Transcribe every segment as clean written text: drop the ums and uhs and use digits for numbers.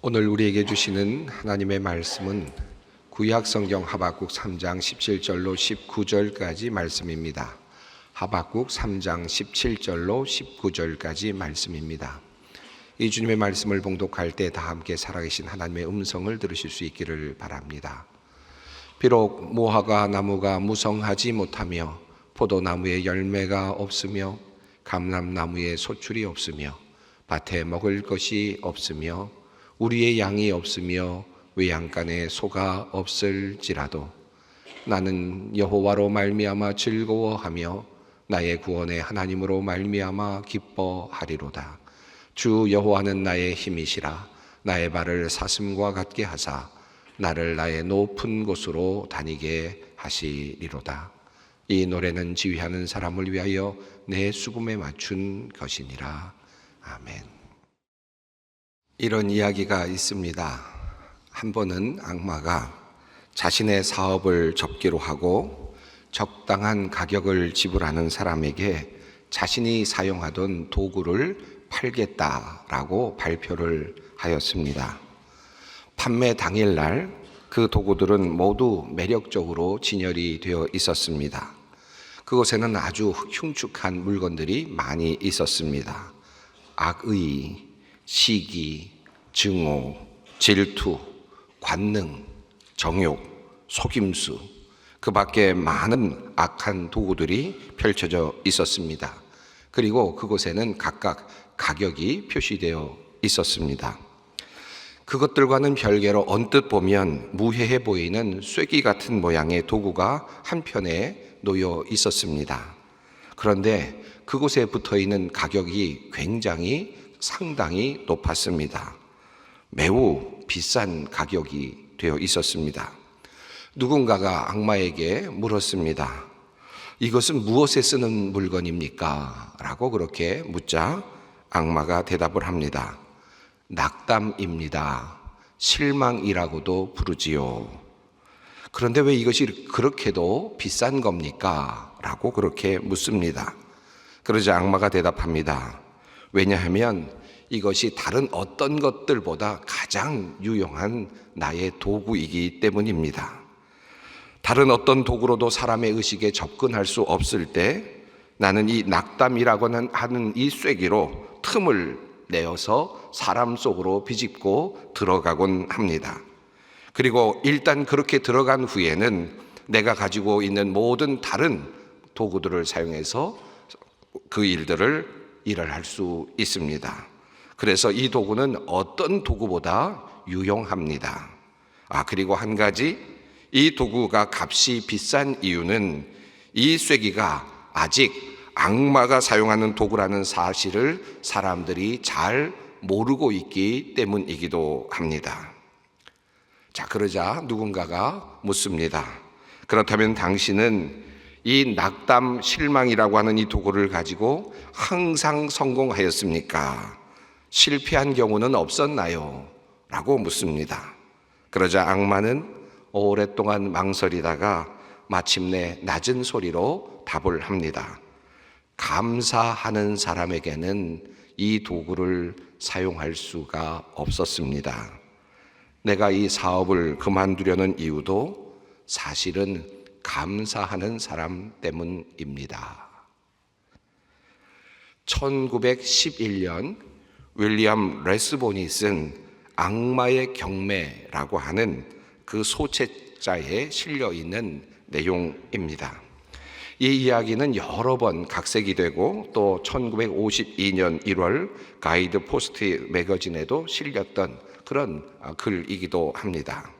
오늘 우리에게 주시는 하나님의 말씀은 구약 성경 하박국 3장 17절로 19절까지 말씀입니다. 하박국 3장 17절로 19절까지 말씀입니다. 이 주님의 말씀을 봉독할 때 다 함께 살아계신 하나님의 음성을 들으실 수 있기를 바랍니다. 비록 무화과 나무가 무성하지 못하며 포도나무에 열매가 없으며 감람나무에 소출이 없으며 밭에 먹을 것이 없으며 우리의 양이 없으며 외양간에 소가 없을지라도 나는 여호와로 말미암아 즐거워하며 나의 구원의 하나님으로 말미암아 기뻐하리로다. 주 여호와는 나의 힘이시라. 나의 발을 사슴과 같게 하사 나를 나의 높은 곳으로 다니게 하시리로다. 이 노래는 지휘하는 사람을 위하여 내 수금에 맞춘 것이니라. 아멘. 이런 이야기가 있습니다. 한 번은 악마가 자신의 사업을 접기로 하고 적당한 가격을 지불하는 사람에게 자신이 사용하던 도구를 팔겠다라고 발표를 하였습니다. 판매 당일날 그 도구들은 모두 매력적으로 진열이 되어 있었습니다. 그곳에는 아주 흉측한 물건들이 많이 있었습니다. 악의, 시기, 증오, 질투, 관능, 정욕, 속임수, 그 밖에 많은 악한 도구들이 펼쳐져 있었습니다. 그리고 그곳에는 각각 가격이 표시되어 있었습니다. 그것들과는 별개로 언뜻 보면 무해해 보이는 쐐기 같은 모양의 도구가 한편에 놓여 있었습니다. 그런데 그곳에 붙어 있는 가격이 상당히 높았습니다. 매우 비싼 가격이 되어 있었습니다. 누군가가 악마에게 물었습니다. 이것은 무엇에 쓰는 물건입니까? 라고 그렇게 묻자 악마가 대답을 합니다. 낙담입니다. 실망이라고도 부르지요. 그런데 왜 이것이 그렇게도 비싼 겁니까? 라고 그렇게 묻습니다. 그러자 악마가 대답합니다. 왜냐하면 이것이 다른 어떤 것들보다 가장 유용한 나의 도구이기 때문입니다. 다른 어떤 도구로도 사람의 의식에 접근할 수 없을 때 나는 이 낙담이라고 하는 이 쐐기로 틈을 내어서 사람 속으로 비집고 들어가곤 합니다. 그리고 일단 그렇게 들어간 후에는 내가 가지고 있는 모든 다른 도구들을 사용해서 그 일을 할 수 있습니다. 그래서 이 도구는 어떤 도구보다 유용합니다. 그리고 한 가지, 이 도구가 값이 비싼 이유는 이 쐐기가 아직 악마가 사용하는 도구라는 사실을 사람들이 잘 모르고 있기 때문이기도 합니다. 자, 그러자 누군가가 묻습니다. 그렇다면 당신은 이 낙담, 실망이라고 하는 이 도구를 가지고 항상 성공하였습니까? 실패한 경우는 없었나요? 라고 묻습니다. 그러자 악마는 오랫동안 망설이다가 마침내 낮은 소리로 답을 합니다. 감사하는 사람에게는 이 도구를 사용할 수가 없었습니다. 내가 이 사업을 그만두려는 이유도 사실은 감사하는 사람 때문입니다. 1911년 윌리엄 레스본이 쓴 악마의 경매라고 하는 그 소책자에 실려 있는 내용입니다. 이 이야기는 여러 번 각색이 되고 또 1952년 1월 가이드 포스트 매거진에도 실렸던 그런 글이기도 합니다.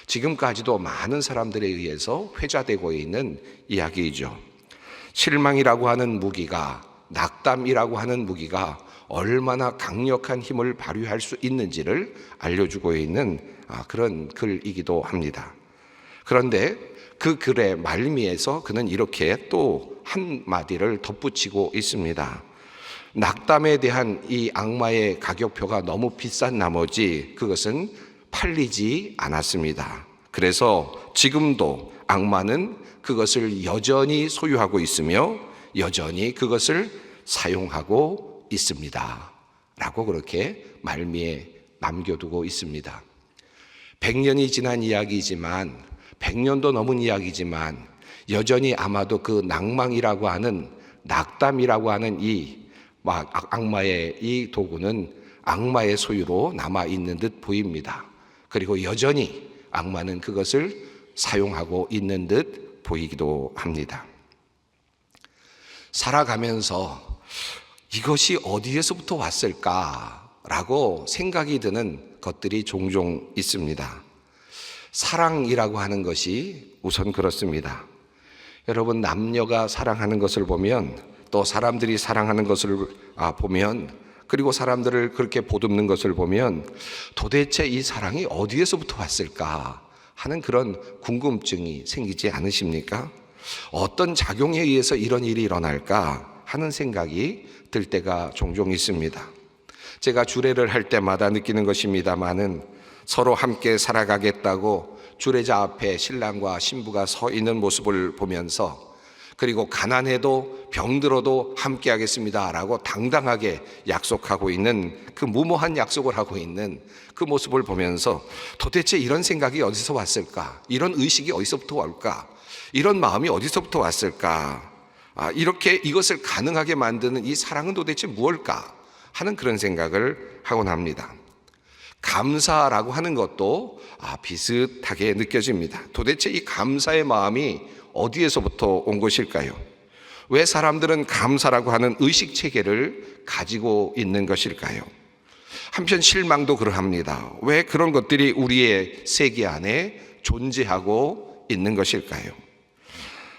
지금까지도 많은 사람들에 의해서 회자되고 있는 이야기이죠. 실망이라고 하는 무기가, 낙담이라고 하는 무기가 얼마나 강력한 힘을 발휘할 수 있는지를 알려주고 있는 그런 글이기도 합니다. 그런데 그 글의 말미에서 그는 이렇게 또 한마디를 덧붙이고 있습니다. 낙담에 대한 이 악마의 가격표가 너무 비싼 나머지 그것은 팔리지 않았습니다. 그래서 지금도 악마는 그것을 여전히 소유하고 있으며 여전히 그것을 사용하고 있습니다. 라고 그렇게 말미에 남겨두고 있습니다. 100년이 지난 이야기지만, 100년도 넘은 이야기지만 여전히 아마도 그 낭망이라고 하는, 낙담이라고 하는 이 악마의 이 도구는 악마의 소유로 남아있는 듯 보입니다. 그리고 여전히 악마는 그것을 사용하고 있는 듯 보이기도 합니다. 살아가면서 이것이 어디에서부터 왔을까라고 생각이 드는 것들이 종종 있습니다. 사랑이라고 하는 것이 우선 그렇습니다. 여러분, 남녀가 사랑하는 것을 보면, 또 사람들이 사랑하는 것을 보면, 그리고 사람들을 그렇게 보듬는 것을 보면 도대체 이 사랑이 어디에서부터 왔을까 하는 그런 궁금증이 생기지 않으십니까? 어떤 작용에 의해서 이런 일이 일어날까 하는 생각이 들 때가 종종 있습니다. 제가 주례를 할 때마다 느끼는 것입니다마는, 서로 함께 살아가겠다고 주례자 앞에 신랑과 신부가 서 있는 모습을 보면서, 그리고 가난해도 병들어도 함께 하겠습니다 라고 당당하게 약속하고 있는, 그 무모한 약속을 하고 있는 그 모습을 보면서 도대체 이런 생각이 어디서 왔을까? 이런 의식이 어디서부터 올까? 이런 마음이 어디서부터 왔을까? 이렇게 이것을 가능하게 만드는 이 사랑은 도대체 무엇일까? 하는 그런 생각을 하곤 합니다. 감사라고 하는 것도 비슷하게 느껴집니다. 도대체 이 감사의 마음이 어디에서부터 온 것일까요? 왜 사람들은 감사라고 하는 의식 체계를 가지고 있는 것일까요? 한편 실망도 그러합니다. 왜 그런 것들이 우리의 세계 안에 존재하고 있는 것일까요?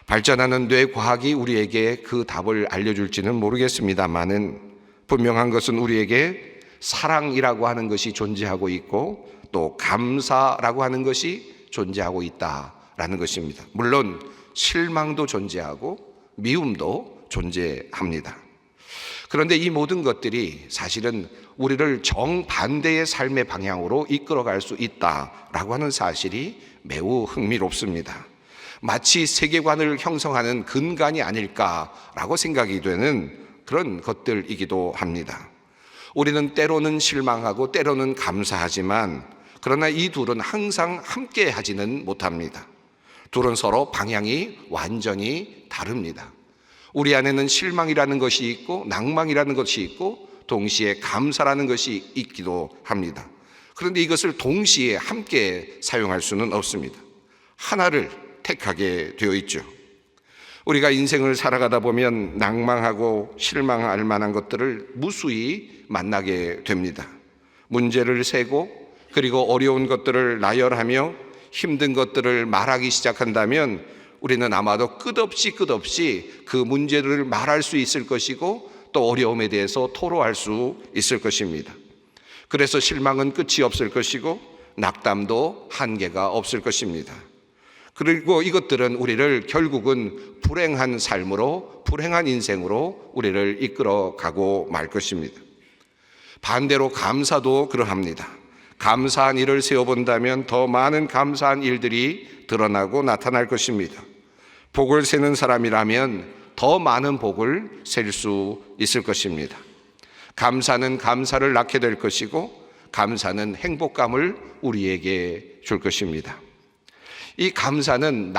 발전하는 뇌과학이 우리에게 그 답을 알려줄지는 모르겠습니다만은, 분명한 것은 우리에게 사랑이라고 하는 것이 존재하고 있고, 또 감사라고 하는 것이 존재하고 있다라는 것입니다. 물론 실망도 존재하고 미움도 존재합니다. 그런데 이 모든 것들이 사실은 우리를 정반대의 삶의 방향으로 이끌어갈 수 있다라고 하는 사실이 매우 흥미롭습니다. 마치 세계관을 형성하는 근간이 아닐까라고 생각이 되는 그런 것들이기도 합니다. 우리는 때로는 실망하고 때로는 감사하지만, 그러나 이 둘은 항상 함께 하지는 못합니다. 둘은 서로 방향이 완전히 다릅니다. 우리 안에는 실망이라는 것이 있고 낭망이라는 것이 있고 동시에 감사라는 것이 있기도 합니다. 그런데 이것을 동시에 함께 사용할 수는 없습니다. 하나를 택하게 되어 있죠. 우리가 인생을 살아가다 보면 낭망하고 실망할 만한 것들을 무수히 만나게 됩니다. 문제를 세고, 그리고 어려운 것들을 나열하며 힘든 것들을 말하기 시작한다면 우리는 아마도 끝없이 그 문제를 말할 수 있을 것이고, 또 어려움에 대해서 토로할 수 있을 것입니다. 그래서 실망은 끝이 없을 것이고 낙담도 한계가 없을 것입니다. 그리고 이것들은 우리를 결국은 불행한 삶으로, 불행한 인생으로 우리를 이끌어가고 말 것입니다. 반대로 감사도 그러합니다. 감사한 일을 세워본다면 더 많은 감사한 일들이 드러나고 나타날 것입니다. 복을 세는 사람이라면 더 많은 복을 셀 수 있을 것입니다. 감사는 감사를 낳게 될 것이고, 감사는 행복감을 우리에게 줄 것입니다. 이 감사는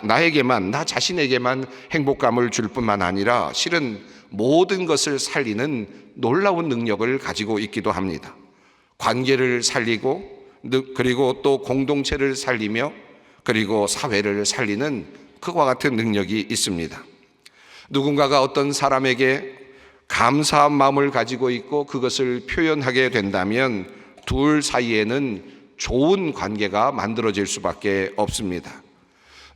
나에게만, 나 자신에게만 행복감을 줄 뿐만 아니라 실은 모든 것을 살리는 놀라운 능력을 가지고 있기도 합니다. 관계를 살리고, 그리고 또 공동체를 살리며, 그리고 사회를 살리는 그와 같은 능력이 있습니다. 누군가가 어떤 사람에게 감사한 마음을 가지고 있고 그것을 표현하게 된다면 둘 사이에는 좋은 관계가 만들어질 수밖에 없습니다.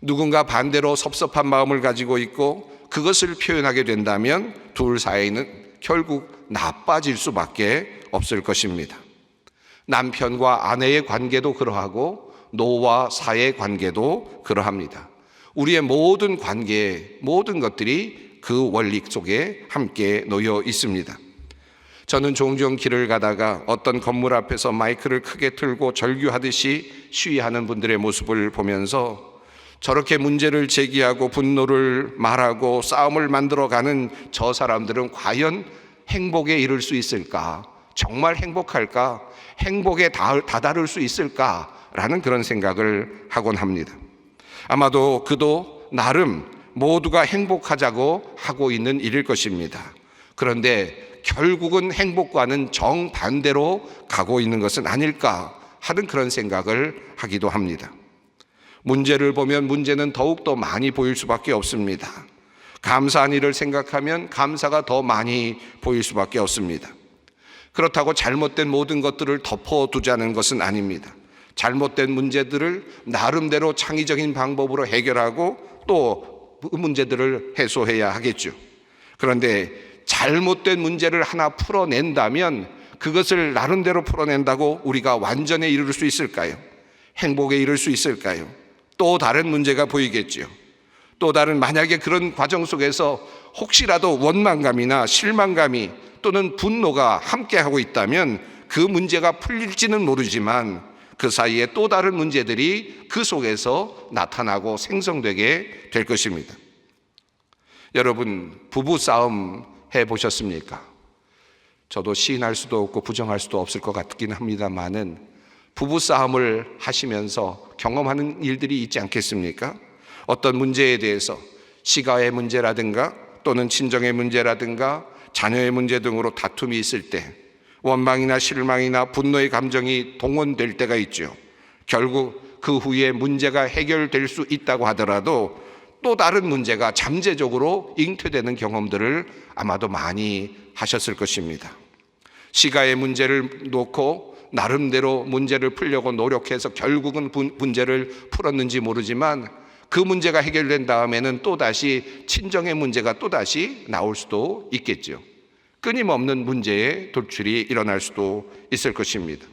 누군가 반대로 섭섭한 마음을 가지고 있고 그것을 표현하게 된다면 둘 사이는 결국 나빠질 수밖에 없을 것입니다. 남편과 아내의 관계도 그러하고 노와 사의 관계도 그러합니다. 우리의 모든 관계, 모든 것들이 그 원리 속에 함께 놓여 있습니다. 저는 종종 길을 가다가 어떤 건물 앞에서 마이크를 크게 틀고 절규하듯이 시위하는 분들의 모습을 보면서 저렇게 문제를 제기하고 분노를 말하고 싸움을 만들어가는 저 사람들은 과연 행복에 이를 수 있을까? 정말 행복할까? 행복에 다다를 수 있을까라는 그런 생각을 하곤 합니다. 아마도 그도 나름 모두가 행복하자고 하고 있는 일일 것입니다. 그런데 결국은 행복과는 정반대로 가고 있는 것은 아닐까 하는 그런 생각을 하기도 합니다. 문제를 보면 문제는 더욱더 많이 보일 수밖에 없습니다. 감사한 일을 생각하면 감사가 더 많이 보일 수밖에 없습니다. 그렇다고 잘못된 모든 것들을 덮어두자는 것은 아닙니다. 잘못된 문제들을 나름대로 창의적인 방법으로 해결하고 또 그 문제들을 해소해야 하겠죠. 그런데 잘못된 문제를 하나 풀어낸다면 그것을 나름대로 풀어낸다고 우리가 완전에 이를 수 있을까요? 행복에 이를 수 있을까요? 또 다른 문제가 보이겠죠. 또 다른 만약에 그런 과정 속에서 혹시라도 원망감이나 실망감이 또는 분노가 함께하고 있다면 그 문제가 풀릴지는 모르지만 그 사이에 또 다른 문제들이 그 속에서 나타나고 생성되게 될 것입니다. 여러분, 부부싸움 해보셨습니까? 저도 시인할 수도 없고 부정할 수도 없을 것 같긴 합니다만은 부부싸움을 하시면서 경험하는 일들이 있지 않겠습니까? 어떤 문제에 대해서 시가의 문제라든가 또는 친정의 문제라든가 자녀의 문제 등으로 다툼이 있을 때 원망이나 실망이나 분노의 감정이 동원될 때가 있죠. 결국 그 후에 문제가 해결될 수 있다고 하더라도 또 다른 문제가 잠재적으로 잉태되는 경험들을 아마도 많이 하셨을 것입니다. 시가의 문제를 놓고 나름대로 문제를 풀려고 노력해서 결국은 문제를 풀었는지 모르지만 그 문제가 해결된 다음에는 또다시 친정의 문제가 또다시 나올 수도 있겠죠. 끊임없는 문제의 돌출이 일어날 수도 있을 것입니다.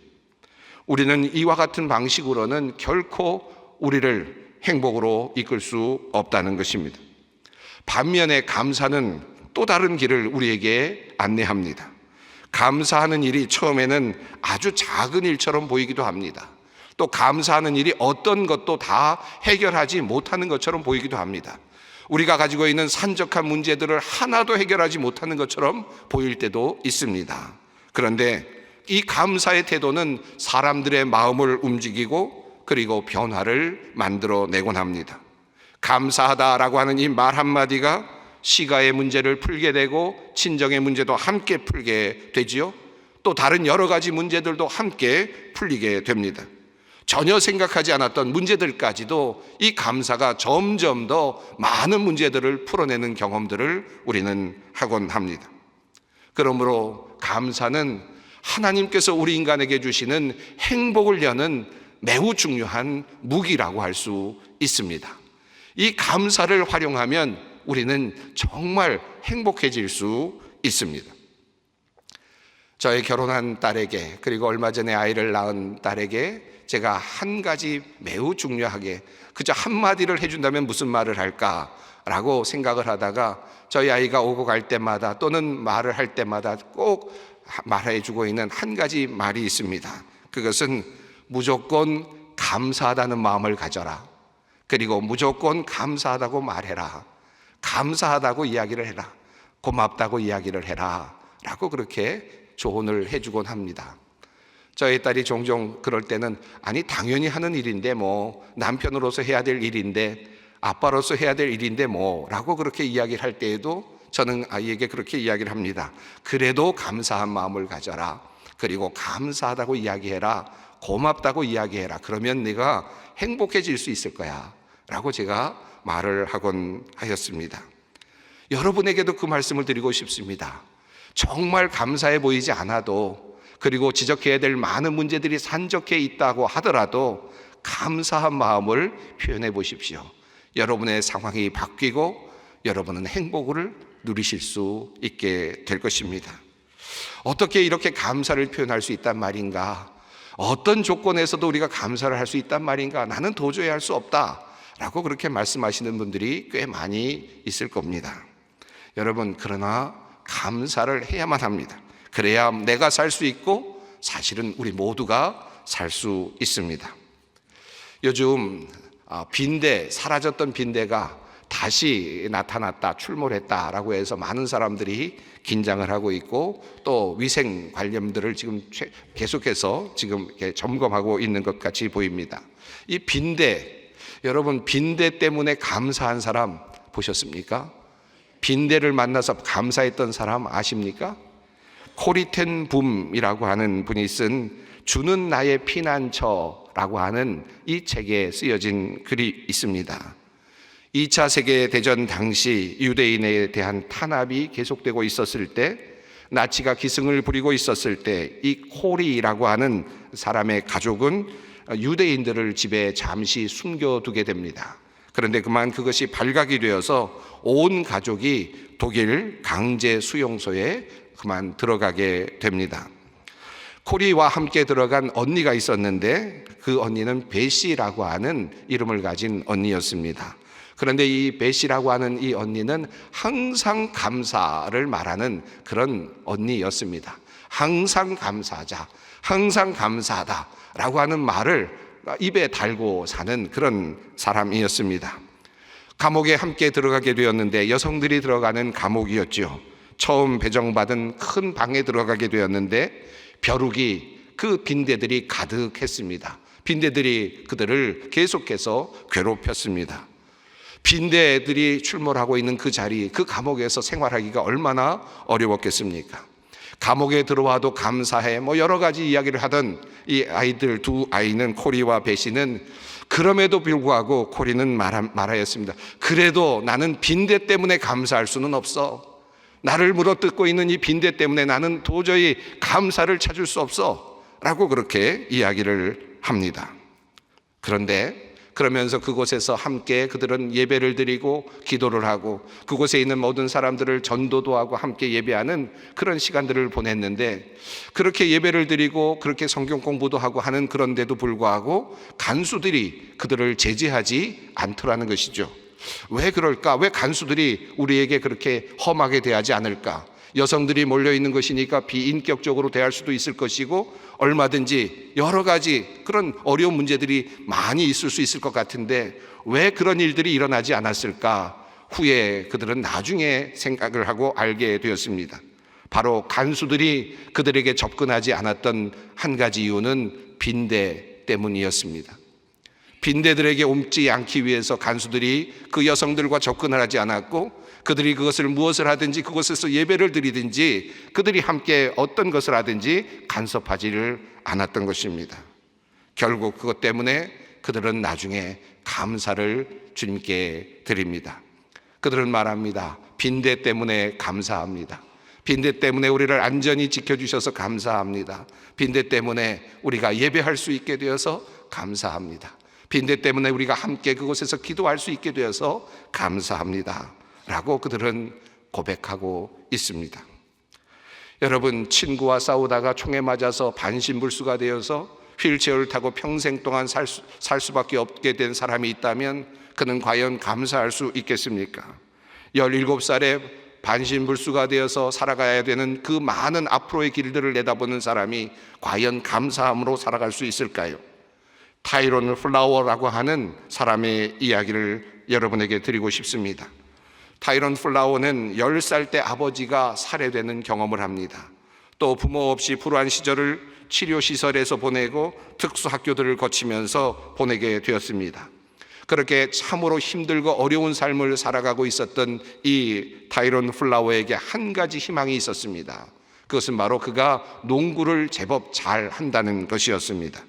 우리는 이와 같은 방식으로는 결코 우리를 행복으로 이끌 수 없다는 것입니다. 반면에 감사는 또 다른 길을 우리에게 안내합니다. 감사하는 일이 처음에는 아주 작은 일처럼 보이기도 합니다. 또 감사하는 일이 어떤 것도 다 해결하지 못하는 것처럼 보이기도 합니다. 우리가 가지고 있는 산적한 문제들을 하나도 해결하지 못하는 것처럼 보일 때도 있습니다. 그런데 이 감사의 태도는 사람들의 마음을 움직이고 그리고 변화를 만들어내곤 합니다. 감사하다라고 하는 이 말 한마디가 시가의 문제를 풀게 되고 친정의 문제도 함께 풀게 되지요. 또 다른 여러 가지 문제들도 함께 풀리게 됩니다. 전혀 생각하지 않았던 문제들까지도 이 감사가 점점 더 많은 문제들을 풀어내는 경험들을 우리는 하곤 합니다. 그러므로 감사는 하나님께서 우리 인간에게 주시는 행복을 여는 매우 중요한 무기라고 할 수 있습니다. 이 감사를 활용하면 우리는 정말 행복해질 수 있습니다. 저의 결혼한 딸에게 그리고 얼마 전에 아이를 낳은 딸에게 제가 한 가지 매우 중요하게 그저 한마디를 해준다면 무슨 말을 할까라고 생각을 하다가 저희 아이가 오고 갈 때마다 또는 말을 할 때마다 꼭 말해주고 있는 한 가지 말이 있습니다. 그것은 무조건 감사하다는 마음을 가져라. 그리고 무조건 감사하다고 말해라. 감사하다고 이야기를 해라. 고맙다고 이야기를 해라. 라고 그렇게 조언을 해주곤 합니다. 저희 딸이 종종 그럴 때는 아니 당연히 하는 일인데 뭐 남편으로서 해야 될 일인데 아빠로서 해야 될 일인데 뭐 라고 그렇게 이야기를 할 때에도 저는 아이에게 그렇게 이야기를 합니다. 그래도 감사한 마음을 가져라. 그리고 감사하다고 이야기해라. 고맙다고 이야기해라. 그러면 네가 행복해질 수 있을 거야 라고 제가 말을 하곤 하였습니다. 여러분에게도 그 말씀을 드리고 싶습니다. 정말 감사해 보이지 않아도 그리고 지적해야 될 많은 문제들이 산적해 있다고 하더라도 감사한 마음을 표현해 보십시오. 여러분의 상황이 바뀌고 여러분은 행복을 누리실 수 있게 될 것입니다. 어떻게 이렇게 감사를 표현할 수 있단 말인가? 어떤 조건에서도 우리가 감사를 할 수 있단 말인가? 나는 도저히 할 수 없다 라고 그렇게 말씀하시는 분들이 꽤 많이 있을 겁니다. 여러분, 그러나 감사를 해야만 합니다. 그래야 내가 살 수 있고 사실은 우리 모두가 살 수 있습니다. 요즘 빈대, 사라졌던 빈대가 다시 나타났다, 출몰했다라고 해서 많은 사람들이 긴장을 하고 있고 또 위생 관념들을 지금 계속해서 지금 이렇게 점검하고 있는 것 같이 보입니다. 이 빈대, 여러분 빈대 때문에 감사한 사람 보셨습니까? 빈대를 만나서 감사했던 사람 아십니까? 코리텐 붐이라고 하는 분이 쓴 주는 나의 피난처라고 하는 이 책에 쓰여진 글이 있습니다. 2차 세계대전 당시 유대인에 대한 탄압이 계속되고 있었을 때, 나치가 기승을 부리고 있었을 때 이 코리라고 하는 사람의 가족은 유대인들을 집에 잠시 숨겨두게 됩니다. 그런데 그만 그것이 발각이 되어서 온 가족이 독일 강제 수용소에 그만 들어가게 됩니다. 코리와 함께 들어간 언니가 있었는데 그 언니는 베시라고 하는 이름을 가진 언니였습니다. 그런데 이 베시라고 하는 이 언니는 항상 감사를 말하는 그런 언니였습니다. 항상 감사하자, 항상 감사하다라고 하는 말을 입에 달고 사는 그런 사람이었습니다. 감옥에 함께 들어가게 되었는데 여성들이 들어가는 감옥이었죠. 처음 배정받은 큰 방에 들어가게 되었는데 벼룩이 그 빈대들이 가득했습니다. 빈대들이 그들을 계속해서 괴롭혔습니다. 빈대들이 출몰하고 있는 그 자리, 그 감옥에서 생활하기가 얼마나 어려웠겠습니까? 감옥에 들어와도 감사해 여러 가지 이야기를 하던 이 아이들 두 아이는 코리와 베시는 그럼에도 불구하고 코리는 말하였습니다. 그래도 나는 빈대 때문에 감사할 수는 없어. 나를 물어뜯고 있는 이 빈대 때문에 나는 도저히 감사를 찾을 수 없어 라고 그렇게 이야기를 합니다. 그런데 그러면서 그곳에서 함께 그들은 예배를 드리고 기도를 하고 그곳에 있는 모든 사람들을 전도도 하고 함께 예배하는 그런 시간들을 보냈는데, 그렇게 예배를 드리고 그렇게 성경 공부도 하고 하는 그런데도 불구하고 간수들이 그들을 제지하지 않더라는 것이죠. 왜 그럴까? 왜 간수들이 우리에게 그렇게 험하게 대하지 않을까? 여성들이 몰려있는 것이니까 비인격적으로 대할 수도 있을 것이고 얼마든지 여러 가지 그런 어려운 문제들이 많이 있을 수 있을 것 같은데 왜 그런 일들이 일어나지 않았을까? 후에 그들은 나중에 생각을 하고 알게 되었습니다. 바로 간수들이 그들에게 접근하지 않았던 한 가지 이유는 빈대 때문이었습니다. 빈대들에게 옮지 않기 위해서 간수들이 그 여성들과 접근을 하지 않았고, 그들이 그것을 무엇을 하든지 그곳에서 예배를 드리든지 그들이 함께 어떤 것을 하든지 간섭하지를 않았던 것입니다. 결국 그것 때문에 그들은 나중에 감사를 주님께 드립니다. 그들은 말합니다. 빈대 때문에 감사합니다. 빈대 때문에 우리를 안전히 지켜주셔서 감사합니다. 빈대 때문에 우리가 예배할 수 있게 되어서 감사합니다. 빈대 때문에 우리가 함께 그곳에서 기도할 수 있게 되어서 감사합니다 라고 그들은 고백하고 있습니다. 여러분, 친구와 싸우다가 총에 맞아서 반신불수가 되어서 휠체어를 타고 평생 동안 살 수밖에 없게 된 사람이 있다면 그는 과연 감사할 수 있겠습니까? 17살에 반신불수가 되어서 살아가야 되는 그 많은 앞으로의 길들을 내다보는 사람이 과연 감사함으로 살아갈 수 있을까요? 타이론 플라워라고 하는 사람의 이야기를 여러분에게 드리고 싶습니다. 타이론 플라워는 10살 때 아버지가 살해되는 경험을 합니다. 또 부모 없이 불우한 시절을 치료시설에서 보내고 특수학교들을 거치면서 보내게 되었습니다. 그렇게 참으로 힘들고 어려운 삶을 살아가고 있었던 이 타이론 플라워에게 한 가지 희망이 있었습니다. 그것은 바로 그가 농구를 제법 잘 한다는 것이었습니다.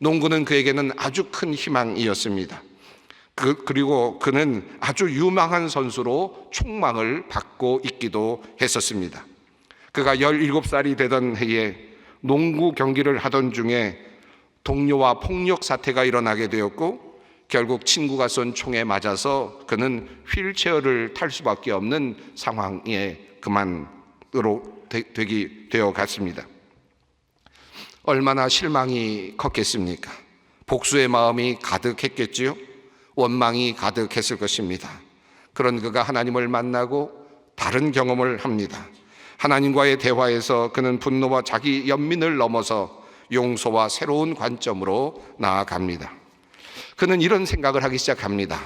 농구는 그에게는 아주 큰 희망이었습니다. 그리고 그는 아주 유망한 선수로 촉망을 받고 있기도 했었습니다. 그가 17살이 되던 해에 농구 경기를 하던 중에 동료와 폭력 사태가 일어나게 되었고 결국 친구가 쏜 총에 맞아서 그는 휠체어를 탈 수밖에 없는 상황에 그만으로 되어 갔습니다. 얼마나 실망이 컸겠습니까? 복수의 마음이 가득했겠지요. 원망이 가득했을 것입니다. 그런 그가 하나님을 만나고 다른 경험을 합니다. 하나님과의 대화에서 그는 분노와 자기 연민을 넘어서 용서와 새로운 관점으로 나아갑니다. 그는 이런 생각을 하기 시작합니다.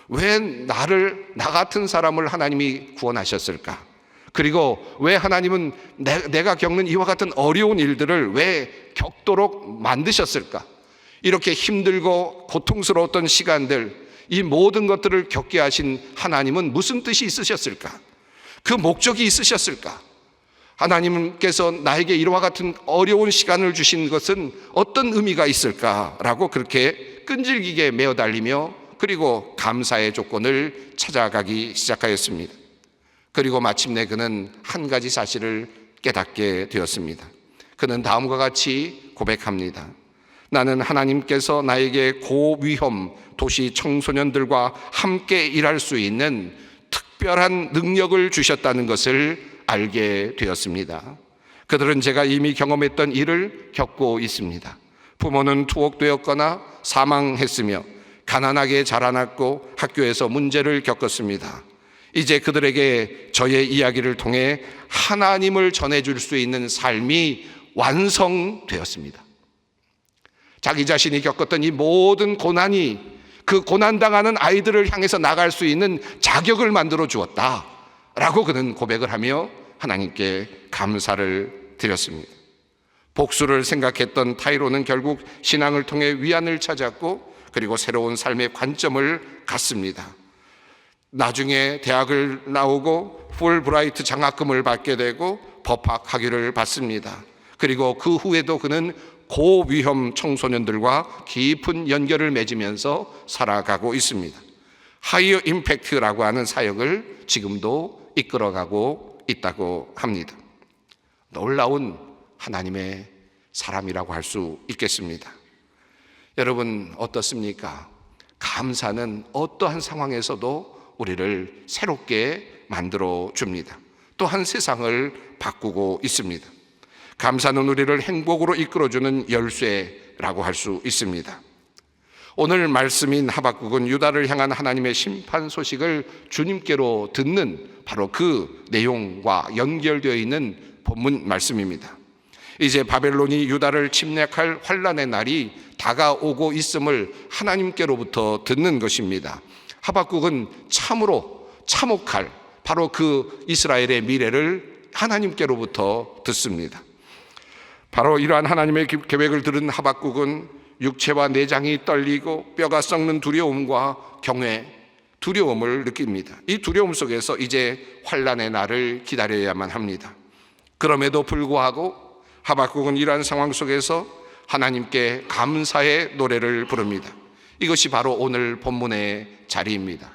왜 나 같은 사람을 하나님이 구원하셨을까? 그리고 왜 하나님은 내가 겪는 이와 같은 어려운 일들을 왜 겪도록 만드셨을까? 이렇게 힘들고 고통스러웠던 시간들, 이 모든 것들을 겪게 하신 하나님은 무슨 뜻이 있으셨을까? 그 목적이 있으셨을까? 하나님께서 나에게 이와 같은 어려운 시간을 주신 것은 어떤 의미가 있을까라고 그렇게 끈질기게 메어 달리며 그리고 감사의 조건을 찾아가기 시작하였습니다. 그리고 마침내 그는 한 가지 사실을 깨닫게 되었습니다. 그는 다음과 같이 고백합니다. 나는 하나님께서 나에게 고위험 도시 청소년들과 함께 일할 수 있는 특별한 능력을 주셨다는 것을 알게 되었습니다. 그들은 제가 이미 경험했던 일을 겪고 있습니다. 부모는 투옥되었거나 사망했으며 가난하게 자라났고 학교에서 문제를 겪었습니다. 이제 그들에게 저의 이야기를 통해 하나님을 전해줄 수 있는 삶이 완성되었습니다. 자기 자신이 겪었던 이 모든 고난이 그 고난당하는 아이들을 향해서 나갈 수 있는 자격을 만들어 주었다라고 그는 고백을 하며 하나님께 감사를 드렸습니다. 복수를 생각했던 타이로는 결국 신앙을 통해 위안을 찾았고 그리고 새로운 삶의 관점을 갖습니다. 나중에 대학을 나오고 풀브라이트 장학금을 받게 되고 법학 학위를 받습니다. 그리고 그 후에도 그는 고위험 청소년들과 깊은 연결을 맺으면서 살아가고 있습니다. 하이어 임팩트라고 하는 사역을 지금도 이끌어가고 있다고 합니다. 놀라운 하나님의 사람이라고 할 수 있겠습니다. 여러분 어떻습니까? 감사는 어떠한 상황에서도 우리를 새롭게 만들어 줍니다. 또한 세상을 바꾸고 있습니다. 감사는 우리를 행복으로 이끌어주는 열쇠라고 할 수 있습니다. 오늘 말씀인 하박국은 유다를 향한 하나님의 심판 소식을 주님께로 듣는 바로 그 내용과 연결되어 있는 본문 말씀입니다. 이제 바벨론이 유다를 침략할 환란의 날이 다가오고 있음을 하나님께로부터 듣는 것입니다. 하박국은 참으로 참혹할 바로 그 이스라엘의 미래를 하나님께로부터 듣습니다. 바로 이러한 하나님의 계획을 들은 하박국은 육체와 내장이 떨리고 뼈가 썩는 두려움과 경외, 두려움을 느낍니다. 이 두려움 속에서 이제 환란의 날을 기다려야만 합니다. 그럼에도 불구하고 하박국은 이러한 상황 속에서 하나님께 감사의 노래를 부릅니다. 이것이 바로 오늘 본문의 자리입니다.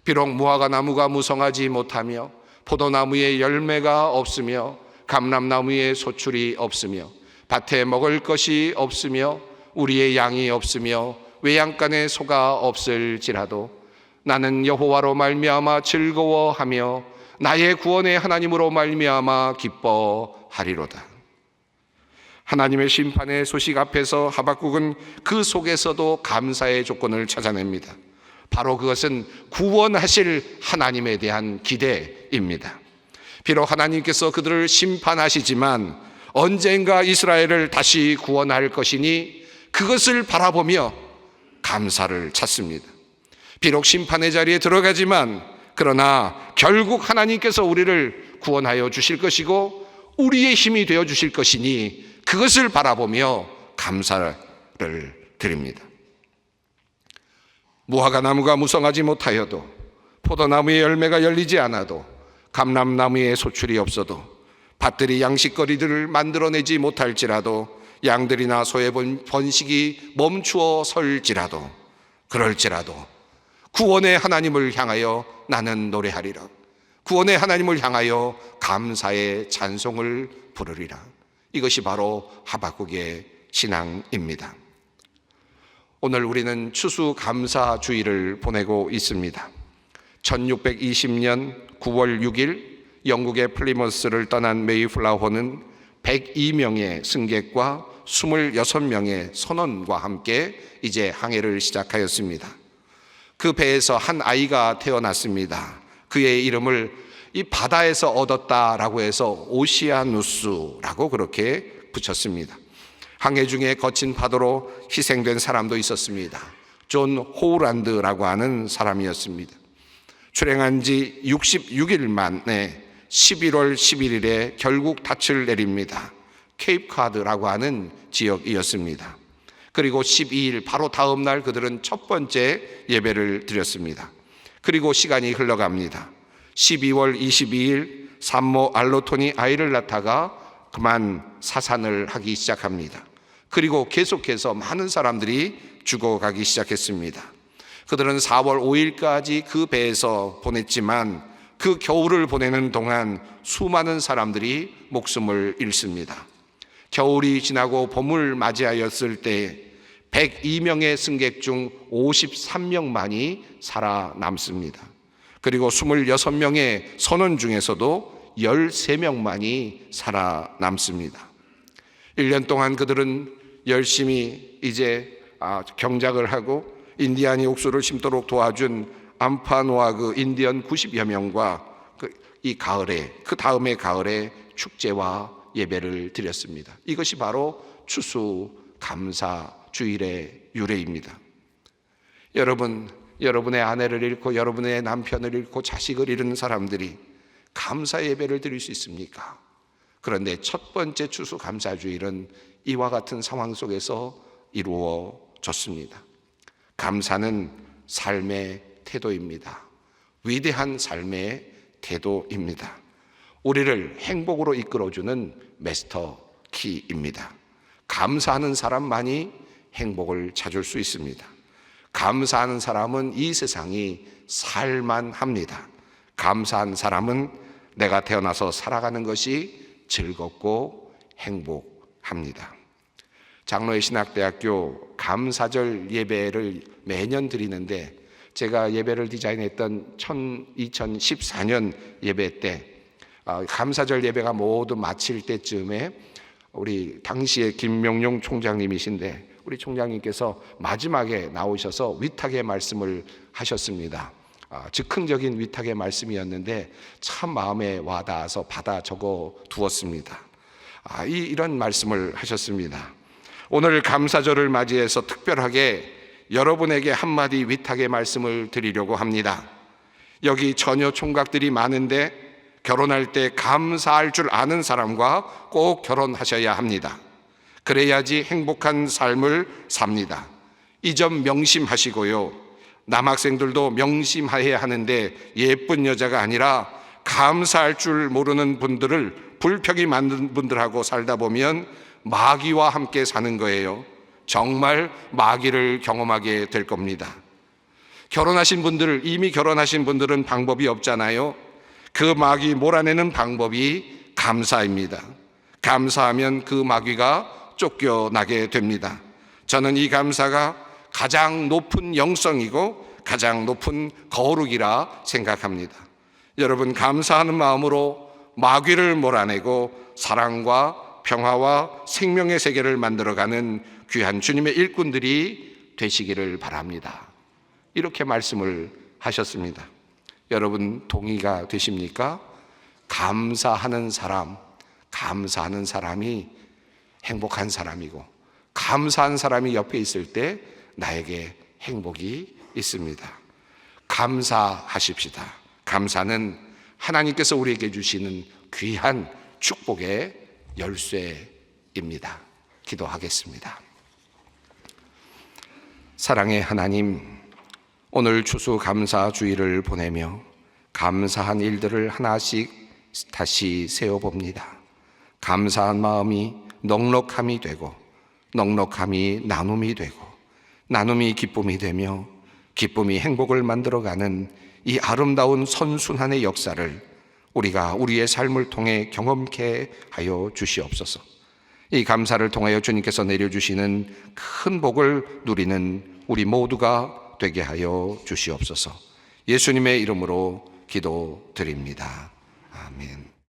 비록 무화과 나무가 무성하지 못하며 포도나무에 열매가 없으며 감람나무에 소출이 없으며 밭에 먹을 것이 없으며 우리의 양이 없으며 외양간에 소가 없을지라도 나는 여호와로 말미암아 즐거워하며 나의 구원의 하나님으로 말미암아 기뻐하리로다. 하나님의 심판의 소식 앞에서 하박국은 그 속에서도 감사의 조건을 찾아냅니다. 바로 그것은 구원하실 하나님에 대한 기대입니다. 비록 하나님께서 그들을 심판하시지만 언젠가 이스라엘을 다시 구원할 것이니 그것을 바라보며 감사를 찾습니다. 비록 심판의 자리에 들어가지만 그러나 결국 하나님께서 우리를 구원하여 주실 것이고 우리의 힘이 되어 주실 것이니 그것을 바라보며 감사를 드립니다. 무화과 나무가 무성하지 못하여도 포도나무의 열매가 열리지 않아도 감람나무에 소출이 없어도 밭들이 양식거리들을 만들어내지 못할지라도 양들이나 소의 번식이 멈추어 설지라도 그럴지라도 구원의 하나님을 향하여 나는 노래하리라. 구원의 하나님을 향하여 감사의 찬송을 부르리라. 이것이 바로 하박국의 신앙입니다. 오늘 우리는 추수감사주의를 보내고 있습니다. 1620년 9월 6일 영국의 플리머스를 떠난 메이플라워는 102명의 승객과 26명의 선원과 함께 이제 항해를 시작하였습니다. 그 배에서 한 아이가 태어났습니다. 그의 이름을 이 바다에서 얻었다라고 해서 오시아누스라고 그렇게 붙였습니다. 항해 중에 거친 파도로 희생된 사람도 있었습니다. 존 호우란드라고 하는 사람이었습니다. 출행한 지 66일 만에 11월 11일에 결국 닻을 내립니다. 케이프카드라고 하는 지역이었습니다. 그리고 12일 바로 다음 날 그들은 첫 번째 예배를 드렸습니다. 그리고 시간이 흘러갑니다. 12월 22일 산모 알로톤이 아이를 낳다가 그만 사산을 하기 시작합니다. 그리고 계속해서 많은 사람들이 죽어가기 시작했습니다. 그들은 4월 5일까지 그 배에서 보냈지만 그 겨울을 보내는 동안 수많은 사람들이 목숨을 잃습니다. 겨울이 지나고 봄을 맞이하였을 때 102명의 승객 중 53명만이 살아남습니다. 그리고 26명의 선원 중에서도 13명만이 살아남습니다. 1년 동안 그들은 열심히 이제 경작을 하고 인디안이 옥수를 심도록 도와준 암파노아그 인디언 90여 명과 이 가을에, 그 다음의 가을에 축제와 예배를 드렸습니다. 이것이 바로 추수감사주일의 유래입니다. 여러분, 여러분의 아내를 잃고 여러분의 남편을 잃고 자식을 잃은 사람들이 감사 예배를 드릴 수 있습니까? 그런데 첫 번째 추수감사주일은 이와 같은 상황 속에서 이루어졌습니다. 감사는 삶의 태도입니다. 위대한 삶의 태도입니다. 우리를 행복으로 이끌어주는 마스터 키입니다. 감사하는 사람만이 행복을 찾을 수 있습니다. 감사하는 사람은 이 세상이 살만합니다. 감사한 사람은 내가 태어나서 살아가는 것이 즐겁고 행복합니다. 장로의 신학대학교 감사절 예배를 매년 드리는데 제가 예배를 디자인했던 2014년 예배 때 감사절 예배가 모두 마칠 때쯤에 우리 당시에 김명용 총장님이신데 우리 총장님께서 마지막에 나오셔서 위탁의 말씀을 하셨습니다. 즉흥적인 위탁의 말씀이었는데 참 마음에 와닿아서 받아 적어 두었습니다. 이런 말씀을 하셨습니다. 오늘 감사절을 맞이해서 특별하게 여러분에게 한마디 위탁의 말씀을 드리려고 합니다. 여기 처녀 총각들이 많은데 결혼할 때 감사할 줄 아는 사람과 꼭 결혼하셔야 합니다. 그래야지 행복한 삶을 삽니다. 이 점 명심하시고요. 남학생들도 명심해야 하는데 예쁜 여자가 아니라 감사할 줄 모르는 분들을 불평이 많은 분들하고 살다 보면 마귀와 함께 사는 거예요. 정말 마귀를 경험하게 될 겁니다. 결혼하신 분들, 이미 결혼하신 분들은 방법이 없잖아요. 그 마귀 몰아내는 방법이 감사입니다. 감사하면 그 마귀가 쫓겨나게 됩니다. 저는 이 감사가 가장 높은 영성이고 가장 높은 거룩이라 생각합니다. 여러분, 감사하는 마음으로 마귀를 몰아내고 사랑과 평화와 생명의 세계를 만들어가는 귀한 주님의 일꾼들이 되시기를 바랍니다. 이렇게 말씀을 하셨습니다. 여러분 동의가 되십니까? 감사하는 사람이 행복한 사람이고 감사한 사람이 옆에 있을 때 나에게 행복이 있습니다. 감사하십시다. 감사는 하나님께서 우리에게 주시는 귀한 축복의 열쇠입니다. 기도하겠습니다. 사랑의 하나님, 오늘 추수감사주일을 보내며 감사한 일들을 하나씩 다시 세워봅니다. 감사한 마음이 넉넉함이 되고 넉넉함이 나눔이 되고 나눔이 기쁨이 되며 기쁨이 행복을 만들어가는 이 아름다운 선순환의 역사를 우리가 우리의 삶을 통해 경험케 하여 주시옵소서. 이 감사를 통하여 주님께서 내려주시는 큰 복을 누리는 우리 모두가 되게 하여 주시옵소서. 예수님의 이름으로 기도드립니다. 아멘.